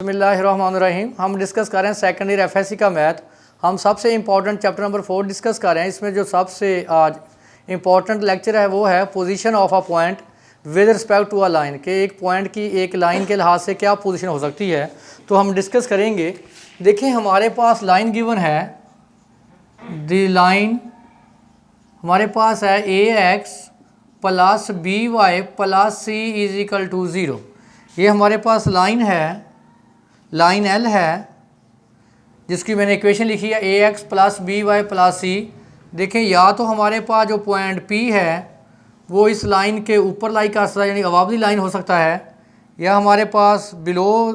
बिस्मिल्लाहिर्रहमानिर्रहीम। हम डिस्कस कर रहे हैं सेकेंड ईयर एफएससी का मैथ। हम सबसे इंपॉर्टेंट चैप्टर नंबर 4 डिस्कस कर रहे हैं। इसमें जो सबसे आज इंपॉर्टेंट लेक्चर है वो है position of a point with respect to a line, के एक पॉइंट की एक लाइन के लिहाज से क्या पोजीशन हो सकती है, तो हम डिस्कस करेंगे। देखिए हमारे पास लाइन गिवन है, द लाइन हमारे पास है a x plus b y plus C is equal to 0। ये हमारे पास लाइन है, लाइन एल है, जिसकी मैंने इक्वेशन लिखी है a x plus b y plus c. देखें या तो हमारे पास जो पॉइंट पी है वो इस लाइन के ऊपर लाई कर सकता है, यानी अबाव दी लाइन हो सकता है, या हमारे पास बिलो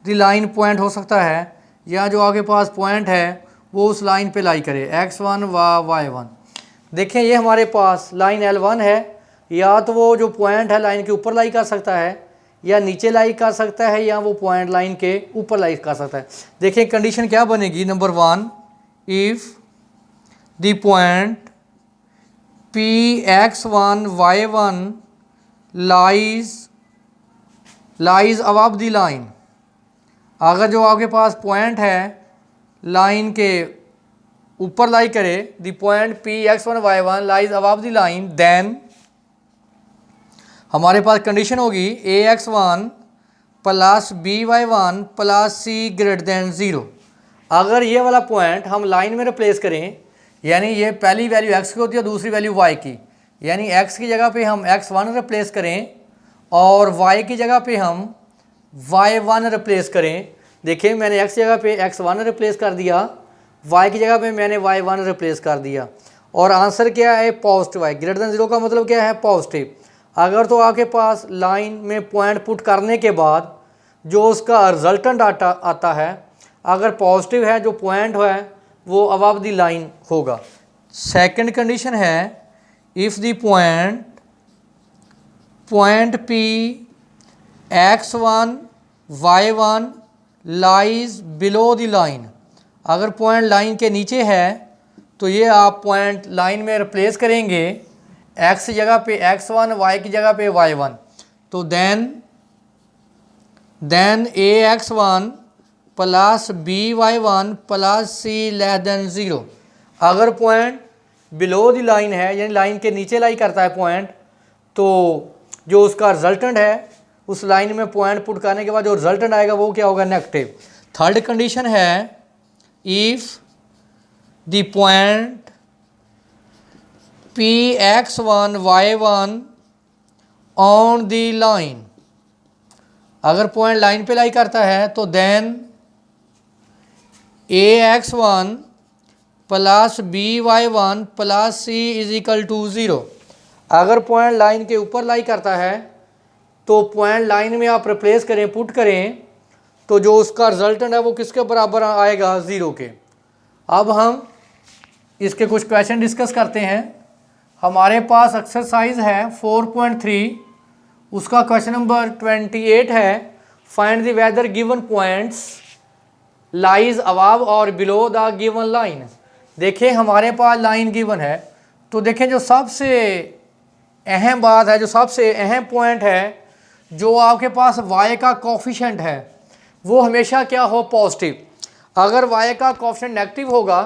दी लाइन पॉइंट हो सकता है, या जो आगे पास पॉइंट है वो उस लाइन पे लाई करे x1 व y1। देखें ये हमारे पास लाइन L1 है, या तो वो जो पॉइंट है लाइन के ऊपर लाई कर सकता है, या नीचे लाई कर सकता है, या वो पॉइंट लाइन के ऊपर लाई कर सकता है। देखिए कंडीशन क्या बनेगी। Number 1, if the point P x1 y1 lies above the line, अगर जो आपके पास पॉइंट है लाइन के ऊपर लाई करे, the point P x1 y1 lies above the line, then हमारे पास कंडीशन होगी ax1 plus by1 plus C greater than 0। अगर ये वाला पॉइंट हम लाइन में रिप्लेस करें, यानी ये पहली वैल्यू x की होती है, दूसरी वैल्यू y की, यानी x की जगह पे हम x1 रिप्लेस करें और y की जगह पे हम y1 रिप्लेस करें। देखिए मैंने x की जगह पे x1 रिप्लेस कर दिया, y की जगह पे मैंने y1 रिप्लेस कर दिया, और आंसर क्या है पॉजिटिव है। ग्रेटर देन 0 का मतलब क्या है पॉजिटिव। अगर तो आपके पास लाइन में पॉइंट पुट करने के बाद जो उसका रिजल्टेंट आता है, अगर पॉजिटिव है, जो पॉइंट है वो अबव द लाइन होगा। सेकंड कंडीशन है if the point P x1 y1 lies below the line, अगर पॉइंट लाइन के नीचे है तो ये आप पॉइंट लाइन में रिप्लेस करेंगे, x की जगह पे x1, y की जगह पे y1, तो then ax1 plus by1 plus c less than 0। अगर पॉइंट बिलो द लाइन है, यानी लाइन के नीचे लाई करता है पॉइंट, तो जो उसका रिजल्टेंट है उस लाइन में पॉइंट पुट करने के बाद जो रिजल्टेंट आएगा वो क्या होगा नेगेटिव। थर्ड कंडीशन है if the point px1 y1 on the line, अगर पॉइंट लाइन पे लाई करता है तो then ax1 plus by1 plus C is equal to 0। अगर पॉइंट लाइन के ऊपर लाई करता है तो पॉइंट लाइन में आप रिप्लेस करें, पुट करें, तो जो उसका रिजल्टेंट है वो किसके बराबर आएगा 0 के। अब हम इसके कुछ क्वेश्चन डिस्कस करते हैं। हमारे पास एक्सरसाइज है 4.3, उसका क्वेश्चन नंबर 28 है find the weather given points lies above और बिलो द गिवन लाइन। देखें हमारे पास लाइन गिवन है, तो देखें जो सबसे अहम बात है, जो सबसे अहम पॉइंट है, जो आपके पास y का कोफिशिएंट है वो हमेशा क्या हो पॉजिटिव। अगर y का कोफिशिएंट नेगेटिव होगा,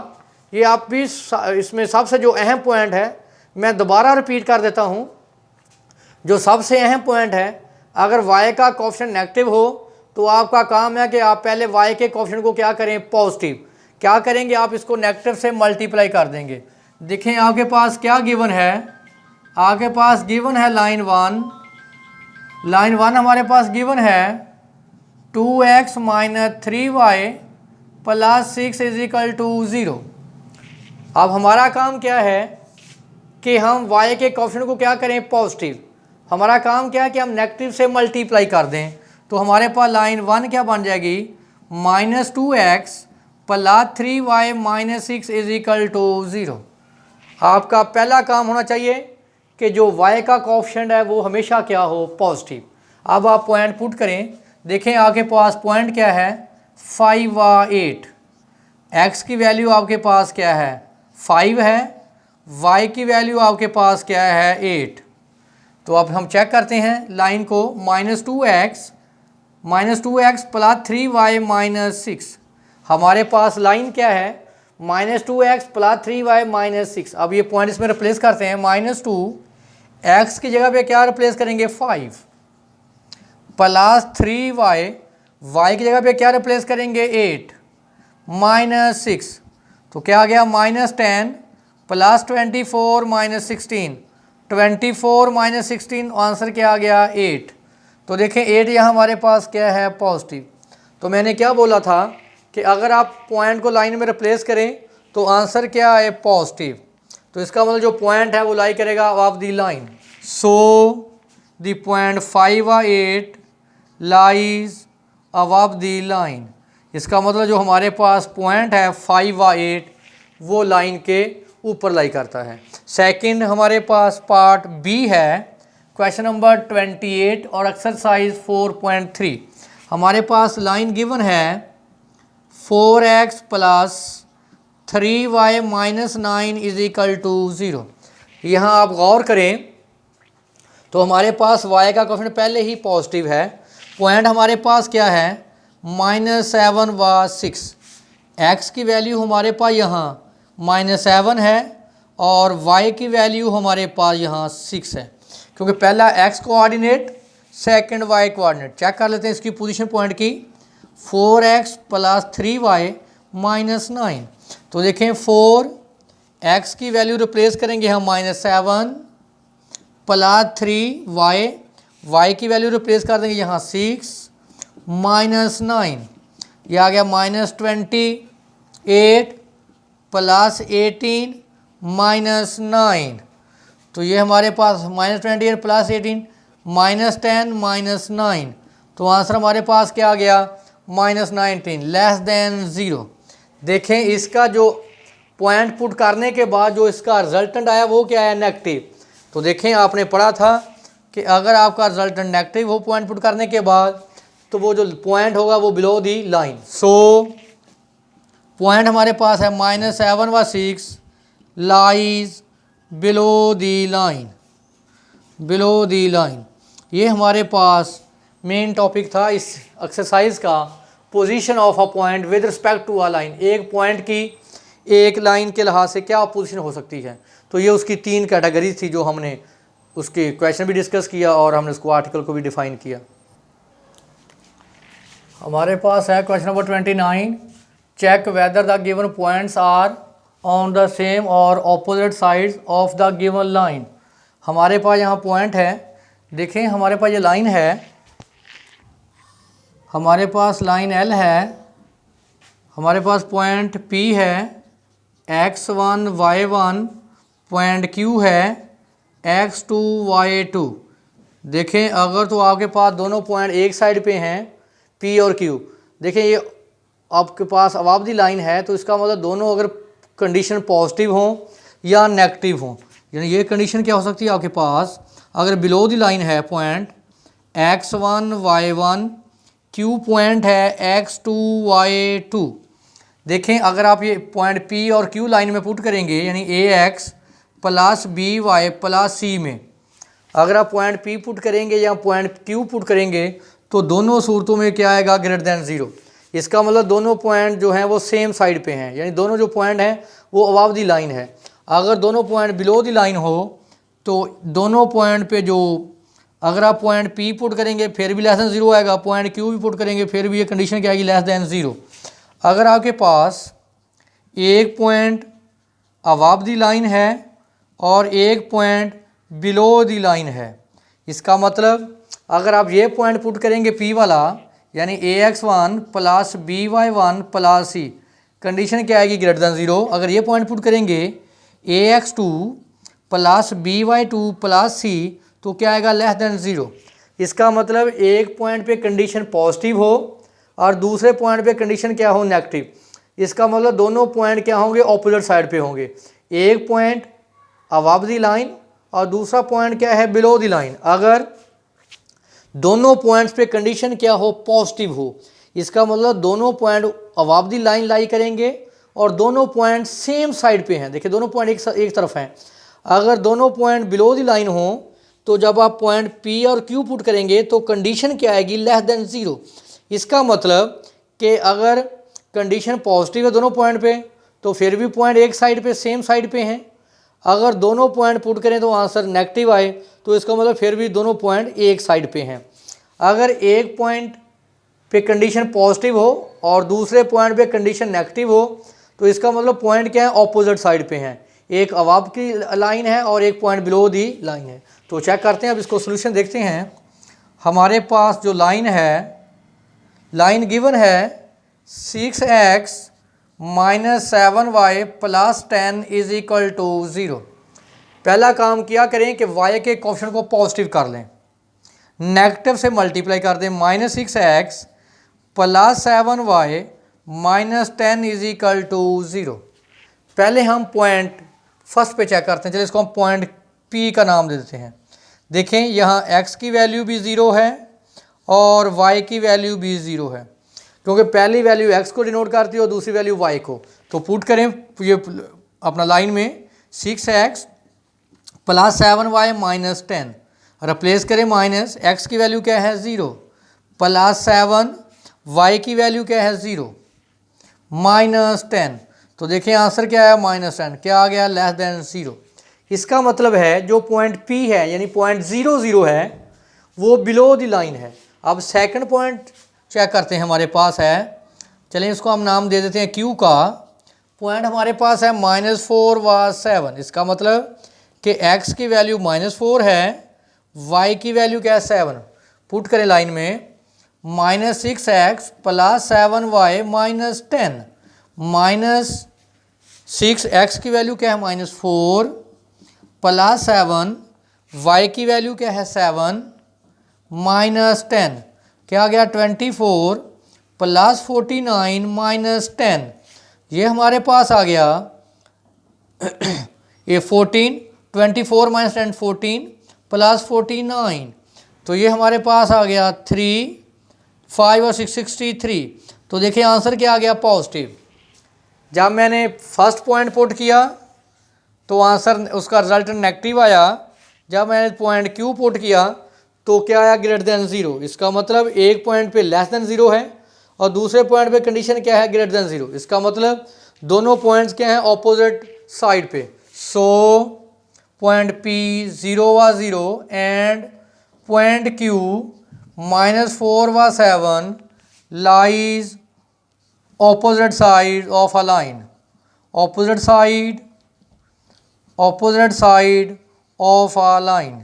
ये आप भी इसमें सबसे जो अहम पॉइंट है, मैं दोबारा रिपीट कर देता हूँ, जो सबसे अहम पॉइंट है, अगर y का कोफिशिएंट नेगेटिव हो तो आपका काम है कि आप पहले y के कोफिशिएंट को क्या करें पॉजिटिव। क्या करेंगे आप इसको नेगेटिव से मल्टीप्लाई कर देंगे। देखें आपके पास क्या गिवन है, आपके पास गिवन है लाइन 1 हमारे पास गिवन है 2x minus 3y plus 6 is equal to 0। अब हमारा काम क्या है कि हम y के कोफिशिएंट को क्या करें पॉजिटिव। हमारा काम क्या है कि हम नेगेटिव से मल्टीप्लाई कर दें, तो हमारे पास लाइन 1 क्या बन जाएगी minus 2x plus 3y minus 6 is equal to 0। आपका पहला काम होना चाहिए कि जो y का कोफिशिएंट है वो हमेशा क्या हो पॉजिटिव। अब आप पॉइंट पुट करें, देखें आपके पास पॉइंट क्या है 5 व 8, x की वैल्यू आपके पास क्या है 5 है, y की वैल्यू आपके पास क्या है 8। तो अब हम चेक करते हैं लाइन को, -2x -2x + 3y - 6। हमारे पास लाइन क्या है, -2x + 3y - 6। अब ये पॉइंट इसमें रिप्लेस करते हैं, -2x की जगह पे क्या रिप्लेस करेंगे 5 + 3y, y की जगह पे क्या रिप्लेस करेंगे 8 - 6। तो क्या आ गया -10 + 24 - 16, 24 - 16, आंसर क्या आ गया 8। तो देखें 8 यहाँ हमारे पास क्या है पॉजिटिव। तो मैंने क्या बोला था कि अगर आप पॉइंट को लाइन में रिप्लेस करें तो आंसर क्या है पॉजिटिव। तो इसका मतलब जो पॉइंट है वो लाई करेगा above the line. So the point 5 और 8 लाइज अबव द लाइन। इसका मतलब जो हमारे पास पॉइंट है 5 और 8 वो लाइन के ऊपर लाई करता है। सेकंड हमारे पास पार्ट बी है, क्वेश्चन नंबर 28 और एक्सरसाइज 4.3। हमारे पास लाइन गिवन है 4x + 3y - 9 = 0। यहाँ आप गौर करें तो हमारे पास y का कोफिशिएंट पहले ही पॉजिटिव है, पॉइंट हमारे पास क्या है -7 व 6, x की वैल्यू हमारे पास यहाँ -7 है और y की वैल्यू हमारे पास यहाँ 6 है, क्योंकि पहला x coordinate second y coordinate. Check कर लेते हैं इसकी पोजीशन पॉइंट की, 4x + 3y - 9। तो देखें 4x की वैल्यू रिप्लेस करेंगे हम -7 + 3y, y की वैल्यू रिप्लेस कर देंगे यहाँ 6 -9, यह आ गया -28 + 18 - 9। तो ये हमारे पास -28 + 18 -10 - 9। तो आंसर हमारे पास क्या आ गया -19 <0। देखें इसका जो पॉइंट पुट करने के बाद जो इसका रिजल्टेंट आया वो क्या है नेगेटिव। तो देखें आपने पढ़ा था कि अगर आपका रिजल्टेंट नेगेटिव हो पॉइंट पुट करने के बाद तो वो जो पॉइंट होगा वो below the line. So point हमारे पास है -7 व 6 lies below the line, below the line. ये हमारे पास मेन टॉपिक था इस एक्सरसाइज का, position of a point with respect to a line. एक पॉइंट की एक लाइन के लिहाज से क्या पोजीशन हो सकती है। तो ये उसकी 3 कैटेगरी थी जो हमने उसके क्वेश्चन भी डिस्कस किया और हमने उसको आर्टिकल को भी डिफाइन किया। हमारे पास है question number 29, check whether the given points are on the same और opposite sides of the given line. हमारे पास यहाँ पॉइंट है, देखें हमारे पास ये लाइन है, हमारे पास लाइन L है, हमारे पास पॉइंट P है, x1 y1, पॉइंट Q है x2 y2। देखें अगर तो आपके पास दोनों पॉइंट एक साइड पे हैं P और Q, देखें ये आपके पास अबव दी लाइन है, तो इसका मतलब दोनों अगर कंडीशन पॉजिटिव हों या नेगेटिव हों, यानी ये कंडीशन क्या हो सकती है आपके पास, अगर बिलो दी लाइन है point x1 y1, Q point है x2 y2। देखें अगर आप ये पॉइंट P और Q लाइन में पुट करेंगे यानी ax + by + c में, अगर आप पॉइंट P पुट करेंगे या पॉइंट Q पुट करेंगे तो दोनों सूरतों में क्या आएगा >0। इसका मतलब दोनों पॉइंट जो हैं वो सेम साइड पे हैं, यानी दोनों जो पॉइंट हैं वो अबव दी लाइन है। अगर दोनों पॉइंट बिलो दी लाइन हो तो दोनों पॉइंट पे जो, अगर आप पॉइंट P पुट करेंगे फिर भी <0 आएगा, पॉइंट Q भी पुट करेंगे फिर भी ये कंडीशन क्या आएगी <0। अगर आपके पास एक पॉइंट अबव दी लाइन है और एक पॉइंट बिलो दी लाइन है, इसका मतलब अगर आप ये पॉइंट पुट करेंगे P वाला यानी ax1 + by1 + c, कंडीशन क्या आएगी >0। अगर ये पॉइंट पुट करेंगे ax2 + by2 + c तो क्या आएगा <0। इसका मतलब एक पॉइंट पे कंडीशन पॉजिटिव हो और दूसरे पॉइंट पे कंडीशन क्या हो नेगेटिव, इसका मतलब दोनों पॉइंट क्या होंगे ऑपोजिट साइड पे होंगे। एक पॉइंट अबव दी लाइन और दूसरा पॉइंट क्या है बिलो दी लाइन। अगर दोनों पॉइंट्स पे कंडीशन क्या हो पॉजिटिव हो, इसका मतलब दोनों पॉइंट अबव दी लाइन लाई करेंगे और दोनों पॉइंट सेम साइड पे हैं। देखिए दोनों पॉइंट एक तरफ हैं। अगर दोनों पॉइंट बिलो दी लाइन हो तो जब आप पॉइंट P और Q पुट करेंगे तो कंडीशन क्या आएगी, लेस देन 0। इसका मतलब कि अगर कंडीशन पॉजिटिव है दोनों पॉइंट पे तो फिर भी पॉइंट एक साइड पे सेम साइड पे हैं। अगर दोनों पॉइंट पुट करें तो आंसर नेगेटिव आए तो इसका मतलब फिर भी दोनों पॉइंट एक साइड पे हैं। अगर एक पॉइंट पे कंडीशन पॉजिटिव हो और दूसरे पॉइंट पे कंडीशन नेगेटिव हो तो इसका मतलब पॉइंट क्या है, ऑपोजिट साइड पे हैं। एक अबाव की लाइन है और एक पॉइंट बिलो दी लाइन है। तो चेक करते हैं, अब इसको सोल्यूशन देखते हैं। हमारे पास जो लाइन है, लाइन गिवन है 6x minus 7y plus 10 is equal to 0। पहला काम किया करें कि y के कोएफिशिएंट को पॉजिटिव कर लें, नेगेटिव से मल्टीप्लाई कर दें। Minus 6x plus 7y minus 10 is equal to 0। पहले हम पॉइंट फर्स्ट पे चेक करते हैं। चलिए इसको हम पॉइंट P का नाम दे देते हैं। देखें यहाँ x की वैल्यू भी 0 है और y की वैल्यू भी 0 है, क्योंकि पहली वैल्यू x को डिनोट करती है और दूसरी वैल्यू y को। तो पुट करें ये अपना लाइन में 6x plus 7y minus 10, replace करें। माइनस x की वैल्यू क्या है 0, प्लस 7 y की वैल्यू क्या है 0, माइनस 10। तो देखिए आंसर क्या आया, माइनस 10। क्या आ गया, लेस देन 0। इसका मतलब है जो पॉइंट P है यानी पॉइंट 0 0 है वो बिलो द लाइन है। अब सेकंड पॉइंट चेक करते हैं, हमारे पास है, चलें इसको हम नाम दे देते हैं Q का। पॉइंट हमारे पास है -4 व 7। इसका मतलब कि x की वैल्यू -4 है, y की वैल्यू क्या है 7। पुट करें लाइन में, -6x plus 7y minus 10, minus 6x की वैल्यू क्या है -4 प्लस 7, y की वैल्यू क्या है 7 माइनस 10। क्या आ गया 24 प्लस 49 माइनस 10। ये हमारे पास आ गया ये 14, 24 माइनस 10 14 प्लस 49। तो ये हमारे पास आ गया 3, 5 और 6 63। तो देखिए आंसर क्या आ गया, पॉजिटिव। जब मैंने फर्स्ट पॉइंट पुट किया तो आंसर उसका रिजल्ट नेगेटिव आया। जब मैंने पॉइंट Q पुट किया तो क्या आया, ग्रेटर देन 0। इसका मतलब एक पॉइंट पे लेस देन 0 है और दूसरे पॉइंट पे कंडीशन क्या है, ग्रेटर देन 0। इसका मतलब दोनों पॉइंट्स क्या हैं, ऑपोजिट साइड पे। सो पॉइंट P 0 व 0 एंड पॉइंट Q -4 व 7 lies opposite side of a line, opposite side of a line।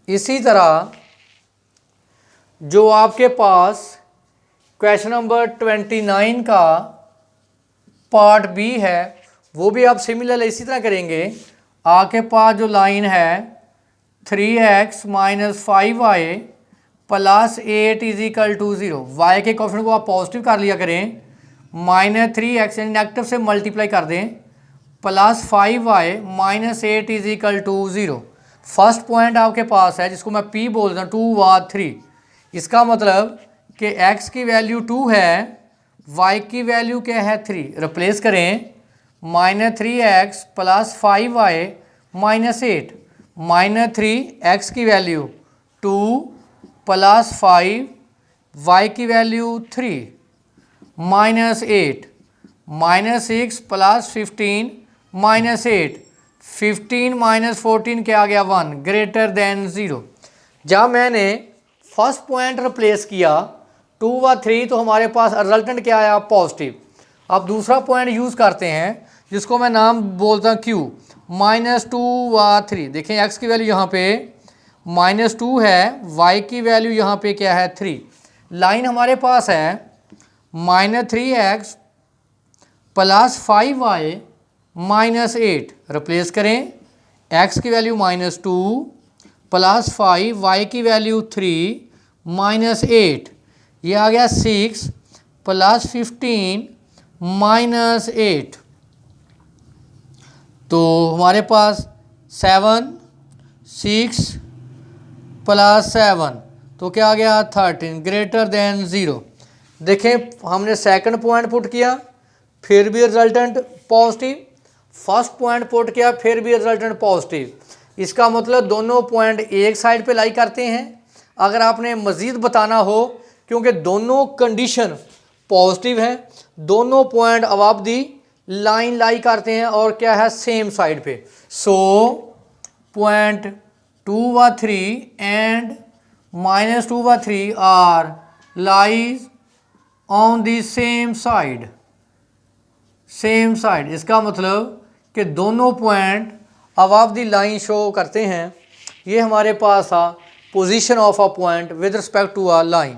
इसी तरह जो आपके पास क्वेश्चन नंबर 29 का पार्ट बी है वो भी आप सिमिलर इसी तरह करेंगे। आपके पास जो लाइन है 3x minus 5y plus 8 is equal to 0। Y के कोएफिशिएंट को आप पॉजिटिव कर लिया करें, -3x यानी नेगेटिव से मल्टीप्लाई कर दें, plus 5y minus 8 is equal to 0। First point आपके पास है जिसको मैं P बोल रहा हूँ 2 व 3। इसका मतलब कि x की वैल्यू 2 है, y की वैल्यू क्या है 3। रिप्लेस करें, -3x plus 5y minus 8, -3x की वैल्यू 2 प्लस 5 y की value 3 minus 8, -6 plus 15 minus 8, 15 minus 14 क्या आ गया 1, ग्रेटर देन 0। जब मैंने फर्स्ट पॉइंट रिप्लेस किया 2 व 3 तो हमारे पास रिजल्टेंट क्या आया, पॉजिटिव। अब दूसरा पॉइंट यूज़ करते हैं जिसको मैं नाम बोलता हूँ Q, -2 व 3। देखें x की वैल्यू यहाँ पे -2 है, y की वैल्यू यहाँ पे क्या है 3। लाइन हमारे पास है -3x plus 5y minus 8। Replace करें, x की वैल्यू -2 प्लस 5, y की वैल्यू 3 माइनस 8। ये आ गया 6 प्लस 15 माइनस 8। तो हमारे पास 7, 6 प्लस 7 तो क्या आ गया 13, ग्रेटर देन 0। देखें हमने सेकंड पॉइंट पुट किया फिर भी resultant positive, first point put किया फिर भी रिजल्टेंट पॉजिटिव। इसका मतलब दोनों पॉइंट एक साइड पे लाई करते हैं। अगर आपने मज़ीद बताना हो, क्योंकि दोनों कंडीशन पॉजिटिव हैं, दोनों पॉइंट अबाव दी लाइन लाई करते हैं और क्या है, सेम साइड पे। सो पॉइंट 2 व 3 एंड -2 व 3 are lies on the same side. Same side इसका मतलब कि दोनों point above the line show करते हैं। ये हमारे पास था position of a point with respect to a line.